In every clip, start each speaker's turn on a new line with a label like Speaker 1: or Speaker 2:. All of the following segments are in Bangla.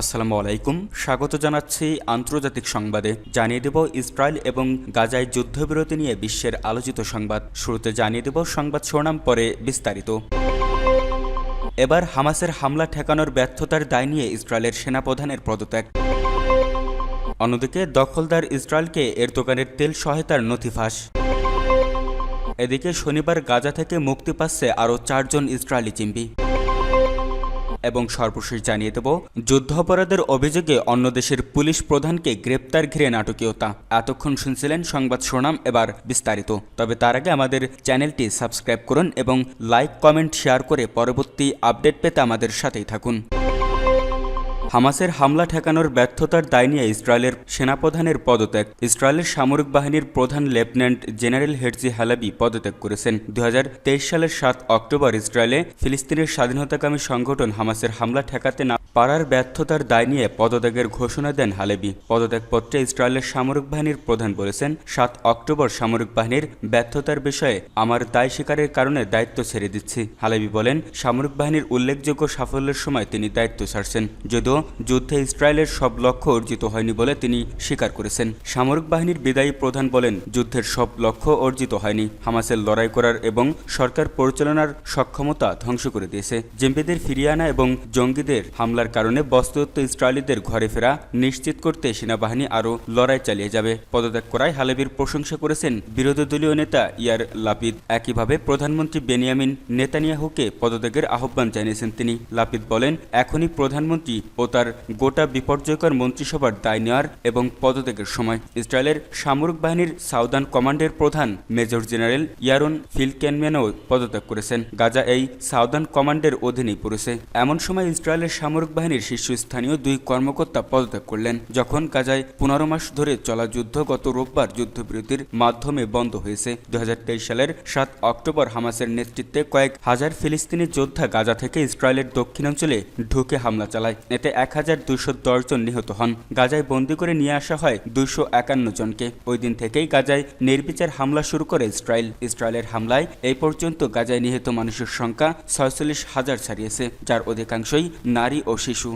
Speaker 1: আসসালামু আলাইকুম, স্বাগত জানাচ্ছি আন্তর্জাতিক সংবাদে। জানিয়ে দেব ইসরায়েল এবং গাজায় যুদ্ধবিরতি নিয়ে বিশ্বের আলোচিত সংবাদ। শুরুতে জানিয়ে দেব সংবাদ শিরোনাম, পরে বিস্তারিত। এবার হামাসের হামলা ঠেকানোর ব্যর্থতার দায় নিয়ে ইসরায়েলের সেনাপ্রধানের পদত্যাগ। অন্যদিকে দখলদার ইসরায়েলকে এরদোগানের তেল সহায়তার নথি ফাঁস। এদিকে শনিবার গাজা থেকে মুক্তি পাচ্ছে আরও 4 জন ইসরায়েলি জিম্মি। এবং সর্বশেষ জানিয়ে দেব যুদ্ধাপরাধের অভিযোগে অন্য দেশের পুলিশ প্রধানকে গ্রেপ্তার ঘিরে নাটকীয়তা। এতক্ষণ শুনছিলেন সংবাদ শিরোনাম, এবার বিস্তারিত। তবে তার আগে আমাদের চ্যানেলটি সাবস্ক্রাইব করুন এবং লাইক, কমেন্ট, শেয়ার করে পরবর্তী আপডেট পেতে আমাদের সাথেই থাকুন। হামাসের হামলা ঠেকানোর ব্যর্থতার দায় নিয়ে ইসরায়েলের সেনাপ্রধানের পদত্যাগ। ইসরায়েলের সামরিক বাহিনীর প্রধান লেফটেন্যান্ট জেনারেল হেরজি হালাবি পদত্যাগ করেছেন। 2023 সালের 7 অক্টোবর ইসরায়েলে ফিলিস্তিনের স্বাধীনতাকামী সংগঠন হামাসের হামলা ঠেকাতে না পারার ব্যর্থতার দায় নিয়ে পদত্যাগের ঘোষণা দেন হালাবি। পদত্যাগপত্রে ইসরায়েলের সামরিক বাহিনীর প্রধান বলেছেন, 7 অক্টোবর সামরিক বাহিনীর ব্যর্থতার বিষয়ে আমার দায় স্বীকারের কারণে দায়িত্ব ছেড়ে দিচ্ছি। হালাবি বলেন, সামরিক বাহিনীর উল্লেখযোগ্য সাফল্যের সময় তিনি দায়িত্ব ছাড়ছেন, যদিও যুদ্ধে ইসরায়েলের সব লক্ষ্য অর্জিত হয়নি বলে তিনি স্বীকার করেছেন। সামরিক বাহিনীর বিদায়ী প্রধান বলেন, যুদ্ধের সব লক্ষ্য অর্জিত হয়নি। হামাসের লড়াই করার এবং সরকার পরিচালনার সক্ষমতা ধ্বংস করে দিয়েছে। জিম্মিদের ফিরিয়ে আনা এবং জঙ্গিদের হামলার কারণে বস্তুত ইসরায়েলিদের ঘরে ফেরা নিশ্চিত করতে সেনাবাহিনী আরও লড়াই চালিয়ে যাবে। পদত্যাগ করায় হালাবির প্রশংসা করেছেন বিরোধী দলীয় নেতা ইয়ার লাপিদ। একইভাবে প্রধানমন্ত্রী বেনিয়ামিন নেতানিয়াহুকে পদত্যাগের আহ্বান জানিয়েছেন তিনি। লাপিদ বলেন, এখনই প্রধানমন্ত্রী ও তার গোটা বিপর্যয়কর মন্ত্রিসভার দায় নেওয়ার এবং পদত্যাগের সময়। ইসরায়েলের সামরিক বাহিনীর সাউদার্ন কমান্ডের প্রধান মেজর জেনারেল ইয়ারন ফিলকেনম্যানও পদত্যাগ করেছেন। গাজা এই সাউদার্ন কমান্ডের অধীনেই পড়েছে। এমন সময় ইসরায়েলের সামরিক বাহিনীর শীর্ষস্থানীয় 2 কর্মকর্তা পদত্যাগ করলেন, যখন গাজায় 15 মাস ধরে চলা যুদ্ধ গত রোববার যুদ্ধবিরতির মাধ্যমে বন্ধ হয়েছে। 2023 সালের 7 অক্টোবর হামাসের নেতৃত্বে কয়েক হাজার ফিলিস্তিনি যোদ্ধা গাজা থেকে ইসরায়েলের দক্ষিণাঞ্চলে ঢুকে হামলা চালায়। এতে 1210 জন নিহত হন। গাজায় বন্দী করে নিয়ে আসা হয় 251 জনকে। ওই দিন থেকেই গাজায় নির্বিচার হামলা শুরু করে ইসরায়েলের হামলায় এই পর্যন্ত গাজায় নিহত মানুষের সংখ্যা 46,000 ছাড়িয়েছে, যার অধিকাংশই নারী ও শিশু।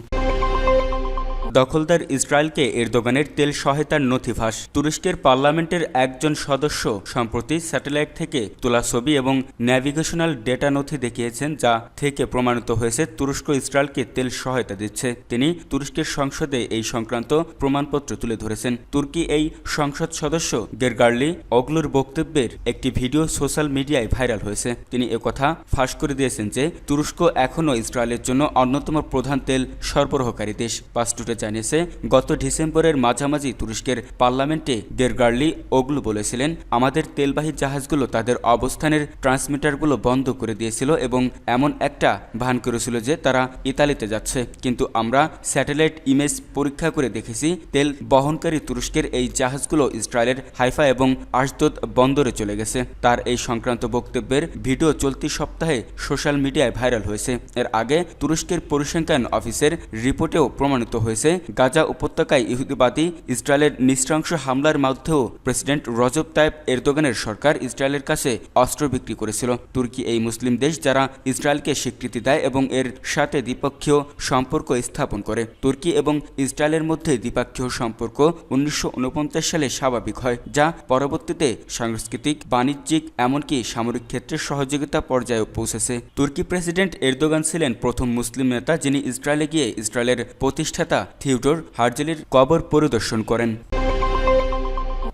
Speaker 1: দখলদার ইসরায়েলকে এরদোগানের তেল সহায়তার নথি ফাঁস। তুরস্কের পার্লামেন্টের একজন সদস্য সম্প্রতি স্যাটেলাইট থেকে তোলা ছবি এবং ন্যাভিগেশনাল ডেটা নথি দেখিয়েছেন, যা থেকে প্রমাণিত হয়েছে তুরস্ক ইসরায়েলকে তেল সহায়তা দিচ্ছে। তিনি তুরস্কের সংসদে এই সংক্রান্ত প্রমাণপত্র তুলে ধরেছেন। তুর্কি এই সংসদ সদস্য গেরগার্লি ওগলুর বক্তব্যের একটি ভিডিও সোশ্যাল মিডিয়ায় ভাইরাল হয়েছে। তিনি একথা ফাঁস করে দিয়েছেন যে তুরস্ক এখনও ইসরায়েলের জন্য অন্যতম প্রধান তেল সরবরাহকারী দেশ। পাসটুটে জানিয়েছে, গত ডিসেম্বরের মাঝামাঝি তুরস্কের পার্লামেন্টে গেরগার্লি ওগলু বলেছিলেন, আমাদের তেলবাহী জাহাজগুলো তাদের অবস্থানের ট্রান্সমিটারগুলো বন্ধ করে দিয়েছিল এবং এমন একটা ভান করেছিল যে তারা ইতালিতে যাচ্ছে, কিন্তু আমরা স্যাটেলাইট ইমেজ পরীক্ষা করে দেখেছি তেল বহনকারী তুরস্কের এই জাহাজগুলো ইসরায়েলের হাইফা এবং আশদোদ বন্দরে চলে গেছে। তার এই সংক্রান্ত বক্তব্যের ভিডিও চলতি সপ্তাহে সোশ্যাল মিডিয়ায় ভাইরাল হয়েছে। এর আগে তুরস্কের পরিসংখ্যান অফিসের রিপোর্টেও প্রমাণিত হয়েছে, গাজা উপত্যকায় ইহুদিবাদী ইসরায়েলের নৃশংস হামলার মধ্যেও প্রেসিডেন্ট রজব তাইপ এরদোগানের সরকার ইসরায়েলের কাছে অস্ত্র বিক্রি করেছিল। তুর্কি এই মুসলিম দেশ যারা ইসরায়েলকে স্বীকৃতি দেয় এবং এর সাথে দ্বিপক্ষীয় সম্পর্ক স্থাপন করে। তুর্কি এবং ইসরায়েলের মধ্যে দ্বিপক্ষীয় সম্পর্ক 1949 সালে স্বাভাবিক হয়, যা পরবর্তীতে সাংস্কৃতিক, বাণিজ্যিক, এমনকি সামরিক ক্ষেত্রে সহযোগিতা পর্যায়ে পৌঁছেছে। তুর্কি প্রেসিডেন্ট এরদোগান ছিলেন প্রথম মুসলিম নেতা যিনি ইসরায়েলে গিয়ে ইসরায়েলের প্রতিষ্ঠাতা থিওডোর হার্জেলির কবর পরিদর্শন করেন।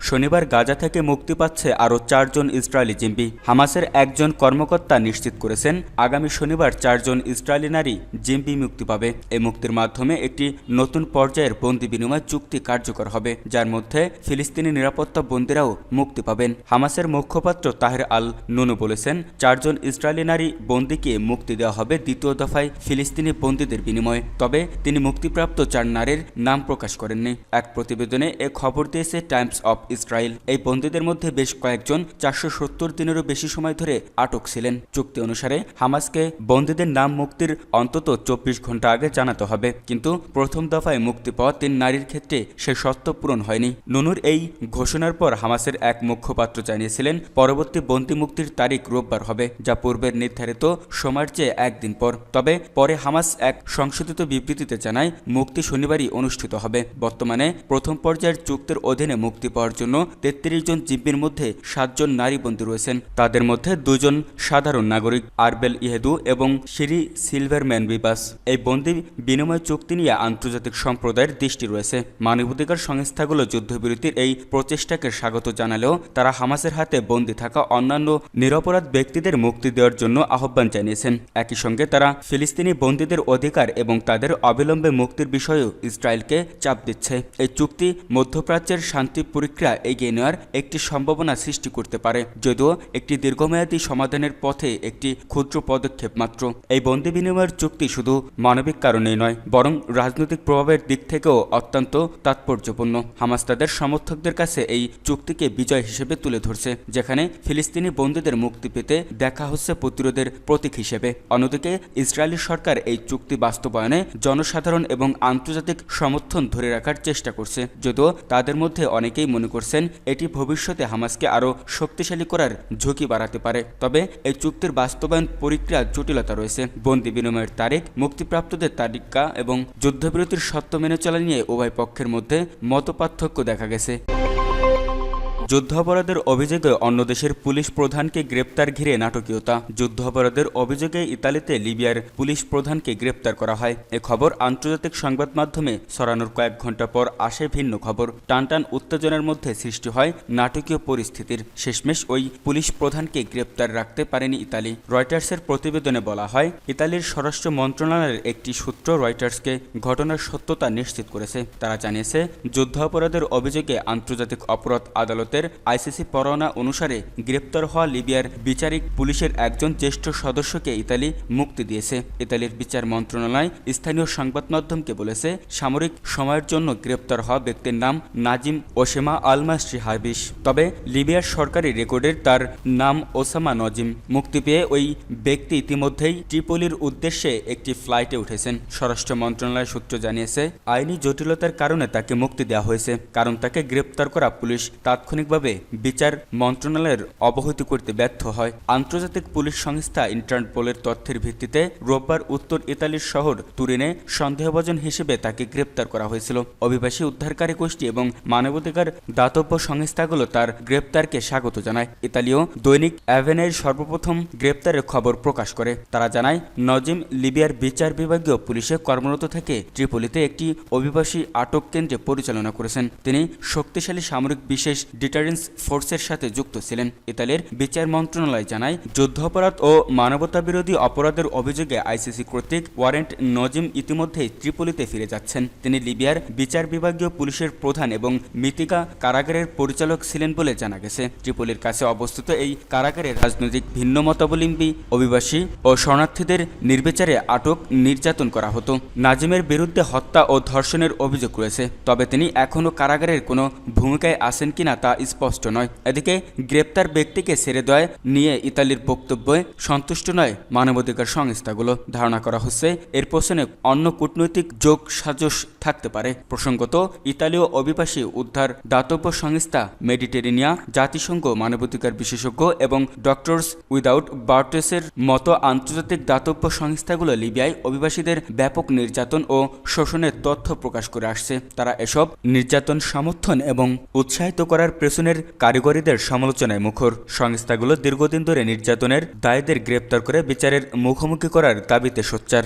Speaker 1: শনিবার গাজা থেকে মুক্তি পাচ্ছে আরও 4 জন ইসরায়েলি জিম্মি। হামাসের একজন কর্মকর্তা নিশ্চিত করেছেন, আগামী শনিবার 4 জন ইসরায়েলি নারী জিম্মি মুক্তি পাবে। এই মুক্তির মাধ্যমে একটি নতুন পর্যায়ের বন্দি বিনিময় চুক্তি কার্যকর হবে, যার মধ্যে ফিলিস্তিনি নিরাপত্তা বন্দীরাও মুক্তি পাবেন। হামাসের মুখপাত্র তাহের আল নুনু বলেছেন, 4 জন ইসরায়েলি নারী বন্দীকে মুক্তি দেওয়া হবে দ্বিতীয় দফায় ফিলিস্তিনি বন্দীদের বিনিময়ে। তবে তিনি মুক্তিপ্রাপ্ত 4 নারীর নাম প্রকাশ করেননি। এক প্রতিবেদনে এ খবর দিয়েছে টাইমস অফ ইসরায়েল। এই বন্দীদের মধ্যে বেশ কয়েকজন 470 দিনেরও বেশি সময় ধরে আটক ছিলেন। চুক্তি অনুসারে হামাসকে বন্দীদের নাম মুক্তির অন্তত 24 ঘন্টা আগে জানাতে হবে, কিন্তু প্রথম দফায় মুক্তি পাওয়া 3 নারীর ক্ষেত্রে সে শর্ত পূরণ হয়নি। নুনুর এই ঘোষণার পর হামাসের এক মুখপাত্র জানিয়েছিলেন পরবর্তী বন্দী মুক্তির তারিখ রোববার হবে, যা পূর্বের নির্ধারিত সময়ের চেয়ে একদিন পর। তবে পরে হামাস এক সংশোধিত বিবৃতিতে জানায় মুক্তি শনিবারই অনুষ্ঠিত হবে। বর্তমানে প্রথম পর্যায়ের চুক্তির অধীনে মুক্তি পাওয়ার জন্য 33 জন জিম্মির মধ্যে 7 জন নারী বন্দী রয়েছেন। তাদের মধ্যে 2 জন সাধারণ নাগরিক, আরবেল ইহেদু এবং শিরি সিলভারম্যান বিবাস। এই বন্দী বিনিময় চুক্তি নিয়ে আন্তর্জাতিক সম্প্রদায়ের দৃষ্টি রয়েছে। মানবাধিকার সংস্থাগুলো যুদ্ধবিরতির এই প্রচেষ্টাকে স্বাগত জানালেও তারা হামাসের হাতে বন্দী থাকা অন্যান্য নিরপরাধ ব্যক্তিদের মুক্তি দেওয়ার জন্য আহ্বান জানিয়েছেন। একই সঙ্গে তারা ফিলিস্তিনি বন্দীদের অধিকার এবং তাদের অবিলম্বে মুক্তির বিষয়েও ইসরায়েলকে চাপ দিচ্ছে। এই চুক্তি মধ্যপ্রাচ্যের শান্তি প্রক্রিয়া এগিয়ে নেওয়ার একটি সম্ভাবনা সৃষ্টি করতে পারে, যদিও একটি দীর্ঘমেয়াদী সমাধানের পথে একটি ক্ষুদ্র পদক্ষেপ মাত্র। এই বন্দী বিনিময়ের চুক্তি শুধু মানবিক কারণেই নয়, বরং রাজনৈতিক প্রভাবের দিক থেকেও অত্যন্ত তাৎপর্যপূর্ণ। হামাস তাদের সমর্থকদের কাছে এই চুক্তিকে বিজয় হিসেবে তুলে ধরছে, যেখানে ফিলিস্তিনি বন্দীদের মুক্তি পেতে দেখা হচ্ছে প্রতিরোধের প্রতীক হিসেবে। অন্যদিকে ইসরায়েলি সরকার এই চুক্তি বাস্তবায়নে জনসাধারণ এবং আন্তর্জাতিক সমর্থন ধরে রাখার চেষ্টা করছে, যদিও তাদের মধ্যে অনেকেই মনে করছেন এটি ভবিষ্যতে হামাসকে আরও শক্তিশালী করার ঝুঁকি বাড়াতে পারে। তবে এই চুক্তির বাস্তবায়ন প্রক্রিয়া জটিলতা রয়েছে। বন্দী বিনিময়ের তারিখ, মুক্তিপ্রাপ্তদের তালিকা এবং যুদ্ধবিরতির শর্ত মেনে চলা নিয়ে উভয় পক্ষের মধ্যে মতপার্থক্য দেখা গেছে। যুদ্ধাপরাধের অভিযোগে অন্য দেশের পুলিশ প্রধানকে গ্রেপ্তার ঘিরে নাটকীয়তা। যুদ্ধাপরাধের অভিযোগে ইতালিতে লিবিয়ার পুলিশ প্রধানকে গ্রেপ্তার করা হয়। এ খবর আন্তর্জাতিক সংবাদ মাধ্যমে ছড়ানোর কয়েক ঘন্টা পর আসে ভিন্ন খবর। টানটান উত্তেজনার মধ্যে সৃষ্টি হয় নাটকীয় পরিস্থিতির। শেষমেশ ওই পুলিশ প্রধানকে গ্রেপ্তার রাখতে পারেনি ইতালি। রয়টার্সের প্রতিবেদনে বলা হয়, ইতালির স্বরাষ্ট্র মন্ত্রণালয়ের একটি সূত্র রয়টার্সকে ঘটনার সত্যতা নিশ্চিত করেছে। তারা জানিয়েছে, যুদ্ধাপরাধের অভিযোগে আন্তর্জাতিক অপরাধ আদালতে আইসিসি পরোয়ানা অনুসারে গ্রেপ্তার হওয়া লিবিয়ার বিচারিক পুলিশের একজন জ্যেষ্ঠ সদস্যকে ইতালি মুক্তি দিয়েছে। ইতালির বিচার মন্ত্রণালয় স্থানীয় সংবাদ মাধ্যমকে বলেছে, সামরিক সময়ের জন্য গ্রেপ্তার হওয়া ব্যক্তির নাম নাজিম ওসেমা আলমাসরি হাবিশ। তবে লিবিয়ার সরকারি রেকর্ডের তার নাম ওসামা নজিম। মুক্তি পেয়ে ওই ব্যক্তি ইতিমধ্যেই ট্রিপোলির উদ্দেশ্যে একটি ফ্লাইটে উঠেছেন। স্বরাষ্ট্র মন্ত্রণালয় সূত্র জানিয়েছে, আইনি জটিলতার কারণে তাকে মুক্তি দেওয়া হয়েছে, কারণ তাকে গ্রেপ্তার করা পুলিশ তাৎক্ষণিকভাবে বিচার মন্ত্রণালয়ের অবহিত করতে ব্যর্থ হয়। আন্তর্জাতিক পুলিশ সংস্থা ইন্টারপোলের তথ্যের ভিত্তিতে রোববার উত্তর ইতালির শহর তুরিনে সন্দেহভাজন হিসেবে তাকে গ্রেপ্তার করা হয়েছিল। অভিবাসী উদ্ধারকারী গোষ্ঠী এবং মানবাধিকার দাতব্য সংস্থাগুলো তার গ্রেপ্তারকে স্বাগত জানায়। ইতালীয় দৈনিক অ্যাভেনের সর্বপ্রথম গ্রেপ্তারের খবর প্রকাশ করে। তারা জানায়, নজিম লিবিয়ার বিচার বিভাগীয় পুলিশে কর্মরত থেকে ট্রিপোলিতে একটি অভিবাসী আটক কেন্দ্রে পরিচালনা করেছেন। তিনি শক্তিশালী সামরিক বিশেষ ডিটারেন্স ফোর্সের সাথে যুক্ত ছিলেন। ইতালির বিচার মন্ত্রণালয় জানায়, যুদ্ধাপরাধ ও মানবতাবিরোধী অপরাধের অভিযোগে আইসিসি কর্তৃক ওয়ারেন্ট নজিম ইতিমধ্যেই ট্রিপোলিতে ফিরে যাচ্ছেন। তিনি লিবিয়ার বিচার বিভাগীয় পুলিশের প্রধান এবং মিতিকা কারাগারের পরিচালক ছিলেন বলে জানা গেছে। ট্রিপোলির কাছে অবস্থিত এই কারাগারে রাজনৈতিক ভিন্ন মতাবলম্বী, অভিবাসী ও শরণার্থীদের নির্বিচারে আটক, নির্যাতন করা হতো। নাজিমের বিরুদ্ধে হত্যা ও ধর্ষণের অভিযোগ রয়েছে, তবে তিনি এখনও কারাগারের কোনো ভূমিকায় আছেন কিনা তা স্পষ্ট নয়। এদিকে গ্রেপ্তার ব্যক্তিকে ছেড়ে দেওয়া নিয়ে ইতালির বক্তব্যে সন্তুষ্ট নয় মানবাধিকার সংস্থাগুলো। ধারণা করা হচ্ছে এর পেছনে অন্য কূটনৈতিক যোগ সাজস থাকতে পারে। প্রসঙ্গত, ইতালীয় অভিবাসী উদ্ধার দাতব্য সংস্থা মেডিটেরেনিয়া, জাতিসংঘ মানবাধিকার বিশেষজ্ঞ এবং ডক্টরস উইদাউট বর্ডার্সের মতো আন্তর্জাতিক দাতব্য সংস্থাগুলো লিবিয়ায় অভিবাসীদের ব্যাপক নির্যাতন ও শোষণের তথ্য প্রকাশ করে আসছে। তারা এসব নির্যাতন সমর্থন এবং উৎসাহিত করার পেছনের কারিগরিদের সমালোচনায় মুখর। সংস্থাগুলো দীর্ঘদিন ধরে নির্যাতনের দায়ীদের গ্রেপ্তার করে বিচারের মুখোমুখি করার দাবিতে সোচ্চার।